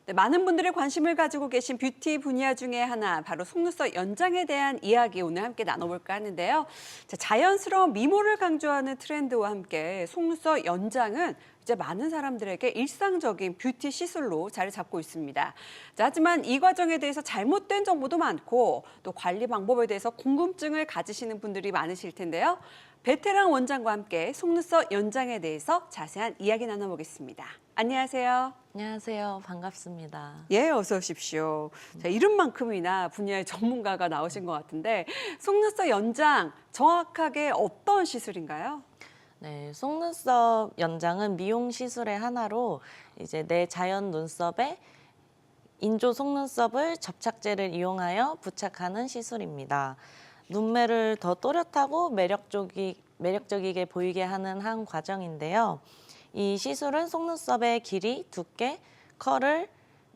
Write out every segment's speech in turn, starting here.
네, 많은 분들이 관심을 가지고 계신 뷰티 분야 중에 하나, 바로 속눈썹 연장에 대한 이야기 오늘 함께 나눠볼까 하는데요. 자, 자연스러운 미모를 강조하는 트렌드와 함께 속눈썹 연장은 이제 많은 사람들에게 일상적인 뷰티 시술로 자리 잡고 있습니다. 자, 하지만 이 과정에 대해서 잘못된 정보도 많고 또 관리 방법에 대해서 궁금증을 가지시는 분들이 많으실 텐데요. 베테랑 원장과 함께 속눈썹 연장에 대해서 자세한 이야기 나눠보겠습니다. 안녕하세요. 안녕하세요. 반갑습니다. 예, 어서 오십시오. 자, 이름만큼이나 분야의 전문가가 나오신 것 같은데 속눈썹 연장 정확하게 어떤 시술인가요? 네, 속눈썹 연장은 미용 시술의 하나로 이제 내 자연 눈썹에 인조 속눈썹을 접착제를 이용하여 부착하는 시술입니다. 눈매를 더 또렷하고 매력적이게 보이게 하는 한 과정인데요. 이 시술은 속눈썹의 길이, 두께, 컬을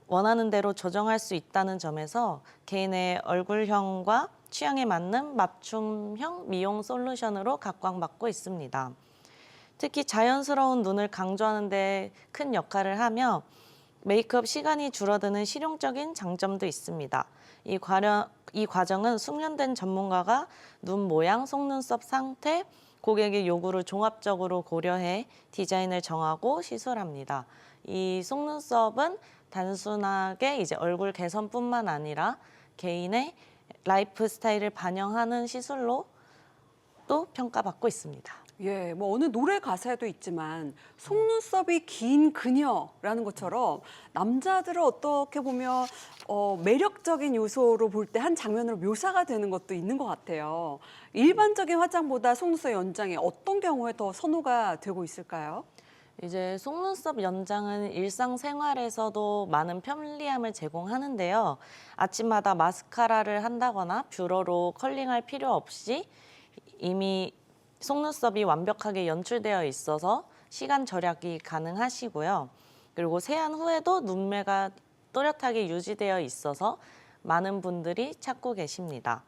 원하는 대로 조정할 수 있다는 점에서 개인의 얼굴형과 취향에 맞는 맞춤형 미용 솔루션으로 각광받고 있습니다. 특히 자연스러운 눈을 강조하는 데 큰 역할을 하며 메이크업 시간이 줄어드는 실용적인 장점도 있습니다. 이 과정은 숙련된 전문가가 눈 모양, 속눈썹 상태, 고객의 요구를 종합적으로 고려해 디자인을 정하고 시술합니다. 이 속눈썹은 단순하게 이제 얼굴 개선뿐만 아니라 개인의 라이프 스타일을 반영하는 시술로 또 평가받고 있습니다. 예, 뭐 어느 노래 가사에도 있지만 속눈썹이 긴 그녀라는 것처럼 남자들을 어떻게 보면 매력적인 요소로 볼 때 한 장면으로 묘사가 되는 것도 있는 것 같아요. 일반적인 화장보다 속눈썹 연장이 어떤 경우에 더 선호가 되고 있을까요? 이제 속눈썹 연장은 일상생활에서도 많은 편리함을 제공하는데요. 아침마다 마스카라를 한다거나 뷰러로 컬링할 필요 없이 이미 속눈썹이 완벽하게 연출되어 있어서 시간 절약이 가능하시고요. 그리고 세안 후에도 눈매가 또렷하게 유지되어 있어서 많은 분들이 찾고 계십니다.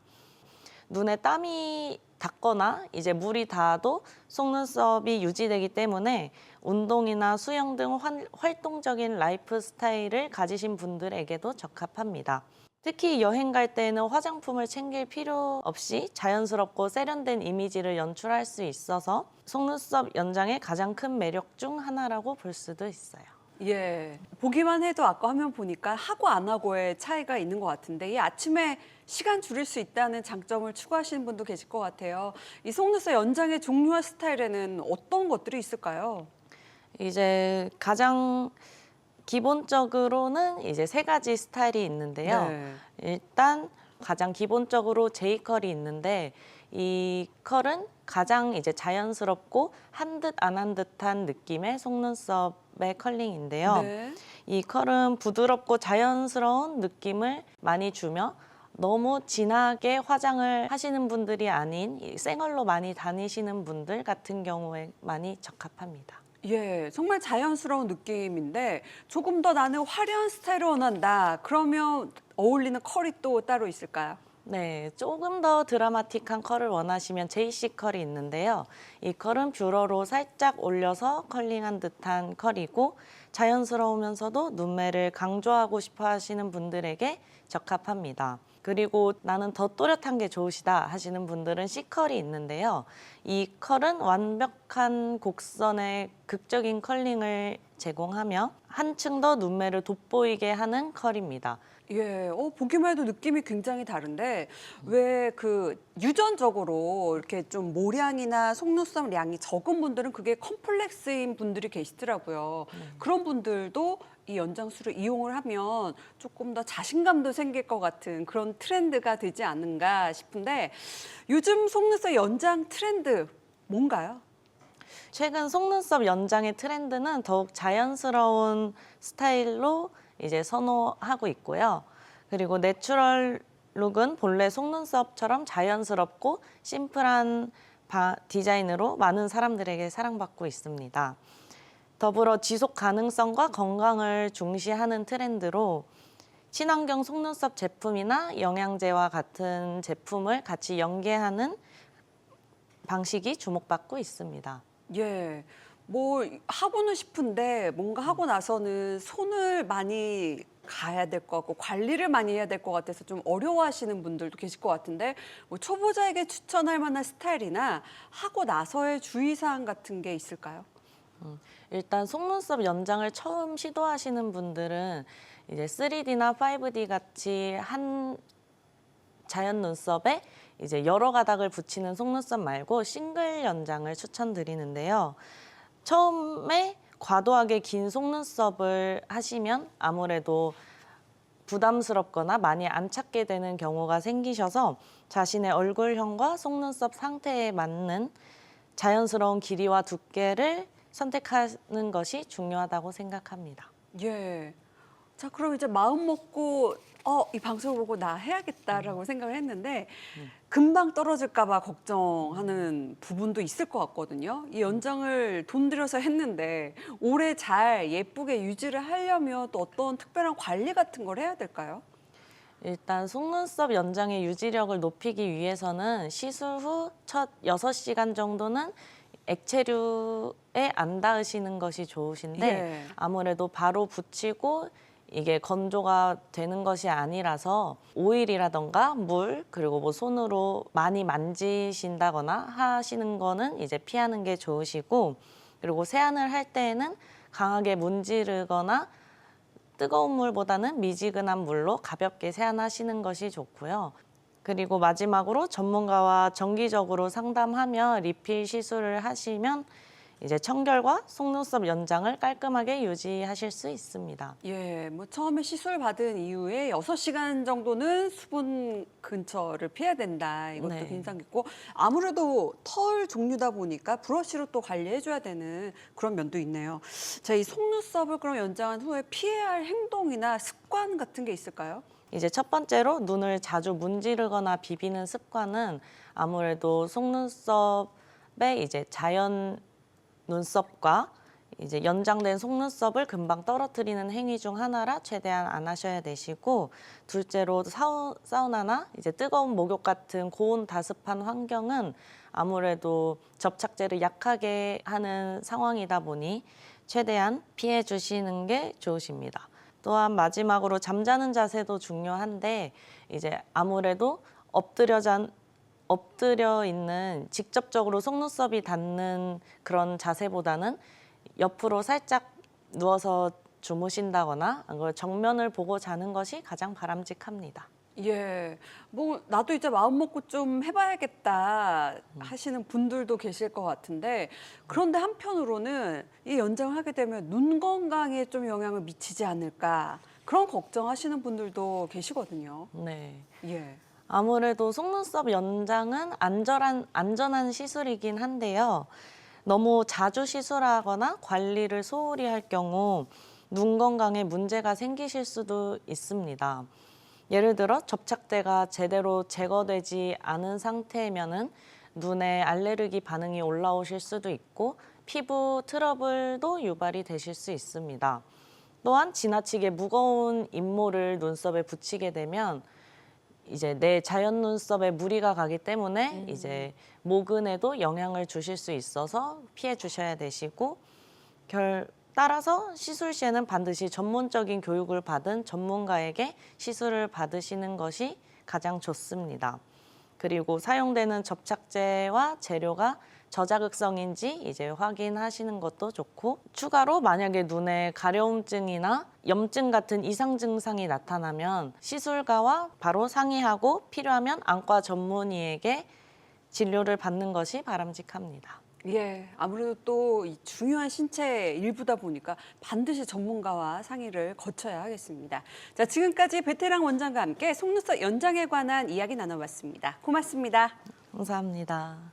눈에 땀이 닿거나 이제 물이 닿아도 속눈썹이 유지되기 때문에 운동이나 수영 등 활동적인 라이프 스타일을 가지신 분들에게도 적합합니다. 특히 여행 갈 때에는 화장품을 챙길 필요 없이 자연스럽고 세련된 이미지를 연출할 수 있어서 속눈썹 연장의 가장 큰 매력 중 하나라고 볼 수도 있어요. 예, 보기만 해도 아까 화면 보니까 하고 안 하고의 차이가 있는 것 같은데 이 아침에 시간 줄일 수 있다는 장점을 추구하시는 분도 계실 것 같아요. 이 속눈썹 연장의 종류와 스타일에는 어떤 것들이 있을까요? 이제 가장 기본적으로는 이제 세 가지 스타일이 있는데요. 네. 일단 가장 기본적으로 J컬이 있는데 이 컬은 가장 이제 자연스럽고 한 듯 안 한 듯한 느낌의 속눈썹의 컬링인데요. 네. 이 컬은 부드럽고 자연스러운 느낌을 많이 주며 너무 진하게 화장을 하시는 분들이 아닌 이 생얼로 많이 다니시는 분들 같은 경우에 많이 적합합니다. 예, 정말 자연스러운 느낌인데 조금 더 나는 화려한 스타일을 원한다. 그러면 어울리는 컬이 또 따로 있을까요? 네, 조금 더 드라마틱한 컬을 원하시면 JC 컬이 있는데요. 이 컬은 뷰러로 살짝 올려서 컬링한 듯한 컬이고 자연스러우면서도 눈매를 강조하고 싶어 하시는 분들에게 적합합니다. 그리고 나는 더 또렷한 게 좋으시다 하시는 분들은 C컬이 있는데요. 이 컬은 완벽한 곡선의 극적인 컬링을 제공하며 한층 더 눈매를 돋보이게 하는 컬입니다. 예, 보기만 해도 느낌이 굉장히 다른데 왜 그 유전적으로 이렇게 좀 모량이나 속눈썹 량이 적은 분들은 그게 컴플렉스인 분들이 계시더라고요. 그런 분들도 이 연장술을 이용을 하면 조금 더 자신감도 생길 것 같은 그런 트렌드가 되지 않는가 싶은데 요즘 속눈썹 연장 트렌드 뭔가요? 최근 속눈썹 연장의 트렌드는 더욱 자연스러운 스타일로 이제 선호하고 있고요. 그리고 내추럴 룩은 본래 속눈썹처럼 자연스럽고 심플한 디자인으로 많은 사람들에게 사랑받고 있습니다. 더불어 지속 가능성과 건강을 중시하는 트렌드로 친환경 속눈썹 제품이나 영양제와 같은 제품을 같이 연계하는 방식이 주목받고 있습니다. 예. 뭐 하고는 싶은데 뭔가 하고 나서는 손을 많이 가야 될 것 같고 관리를 많이 해야 될 것 같아서 좀 어려워하시는 분들도 계실 것 같은데 뭐 초보자에게 추천할 만한 스타일이나 하고 나서의 주의사항 같은 게 있을까요? 일단 속눈썹 연장을 처음 시도하시는 분들은 이제 3D나 5D 같이 한 자연 눈썹에 이제 여러 가닥을 붙이는 속눈썹 말고 싱글 연장을 추천드리는데요. 처음에 과도하게 긴 속눈썹을 하시면 아무래도 부담스럽거나 많이 안 찾게 되는 경우가 생기셔서 자신의 얼굴형과 속눈썹 상태에 맞는 자연스러운 길이와 두께를 선택하는 것이 중요하다고 생각합니다. 예. 자, 그럼 이제 마음 먹고 이 방송을 보고 나 해야겠다라고 생각을 했는데 금방 떨어질까 봐 걱정하는 부분도 있을 것 같거든요. 이 연장을 돈 들여서 했는데 오래 잘 예쁘게 유지를 하려면 또 어떤 특별한 관리 같은 걸 해야 될까요? 일단 속눈썹 연장의 유지력을 높이기 위해서는 시술 후 첫 6시간 정도는 액체류에 안 닿으시는 것이 좋으신데 예. 아무래도 바로 붙이고 이게 건조가 되는 것이 아니라서 오일이라던가 물 그리고 뭐 손으로 많이 만지신다거나 하시는 거는 이제 피하는 게 좋으시고 그리고 세안을 할 때에는 강하게 문지르거나 뜨거운 물보다는 미지근한 물로 가볍게 세안하시는 것이 좋고요. 그리고 마지막으로 전문가와 정기적으로 상담하며 리필 시술을 하시면 이제 청결과 속눈썹 연장을 깔끔하게 유지하실 수 있습니다. 예, 뭐 처음에 시술 받은 이후에 6시간 정도는 수분 근처를 피해야 된다. 이것도 네. 인상 깊고 아무래도 털 종류다 보니까 브러쉬로 또 관리해줘야 되는 그런 면도 있네요. 자, 이 속눈썹을 그럼 연장한 후에 피해야 할 행동이나 습관 같은 게 있을까요? 이제 첫 번째로 눈을 자주 문지르거나 비비는 습관은 아무래도 속눈썹의 이제 자연 눈썹과 이제 연장된 속눈썹을 금방 떨어뜨리는 행위 중 하나라 최대한 안 하셔야 되시고 둘째로 사우나나 이제 뜨거운 목욕 같은 고온 다습한 환경은 아무래도 접착제를 약하게 하는 상황이다 보니 최대한 피해 주시는 게 좋으십니다. 또한 마지막으로 잠자는 자세도 중요한데 이제 아무래도 엎드려 있는 직접적으로 속눈썹이 닿는 그런 자세보다는 옆으로 살짝 누워서 주무신다거나 그걸 정면을 보고 자는 것이 가장 바람직합니다. 예, 뭐 나도 이제 마음 먹고 좀 해봐야겠다 하시는 분들도 계실 것 같은데 그런데 한편으로는 이 연장을 하게 되면 눈 건강에 좀 영향을 미치지 않을까 그런 걱정하시는 분들도 계시거든요. 네. 예. 아무래도 속눈썹 연장은 안전한 시술이긴 한데요. 너무 자주 시술하거나 관리를 소홀히 할 경우 눈 건강에 문제가 생기실 수도 있습니다. 예를 들어 접착제가 제대로 제거되지 않은 상태면은 눈에 알레르기 반응이 올라오실 수도 있고 피부 트러블도 유발이 되실 수 있습니다. 또한 지나치게 무거운 인모를 눈썹에 붙이게 되면 이제 내 자연 눈썹에 무리가 가기 때문에 이제 모근에도 영향을 주실 수 있어서 피해 주셔야 되시고 따라서 시술 시에는 반드시 전문적인 교육을 받은 전문가에게 시술을 받으시는 것이 가장 좋습니다. 그리고 사용되는 접착제와 재료가 저자극성인지 이제 확인하시는 것도 좋고 추가로 만약에 눈에 가려움증이나 염증 같은 이상 증상이 나타나면 시술가와 바로 상의하고 필요하면 안과 전문의에게 진료를 받는 것이 바람직합니다. 예, 아무래도 또 이 중요한 신체 일부다 보니까 반드시 전문가와 상의를 거쳐야 하겠습니다. 자, 지금까지 베테랑 원장과 함께 속눈썹 연장에 관한 이야기 나눠봤습니다. 고맙습니다. 감사합니다.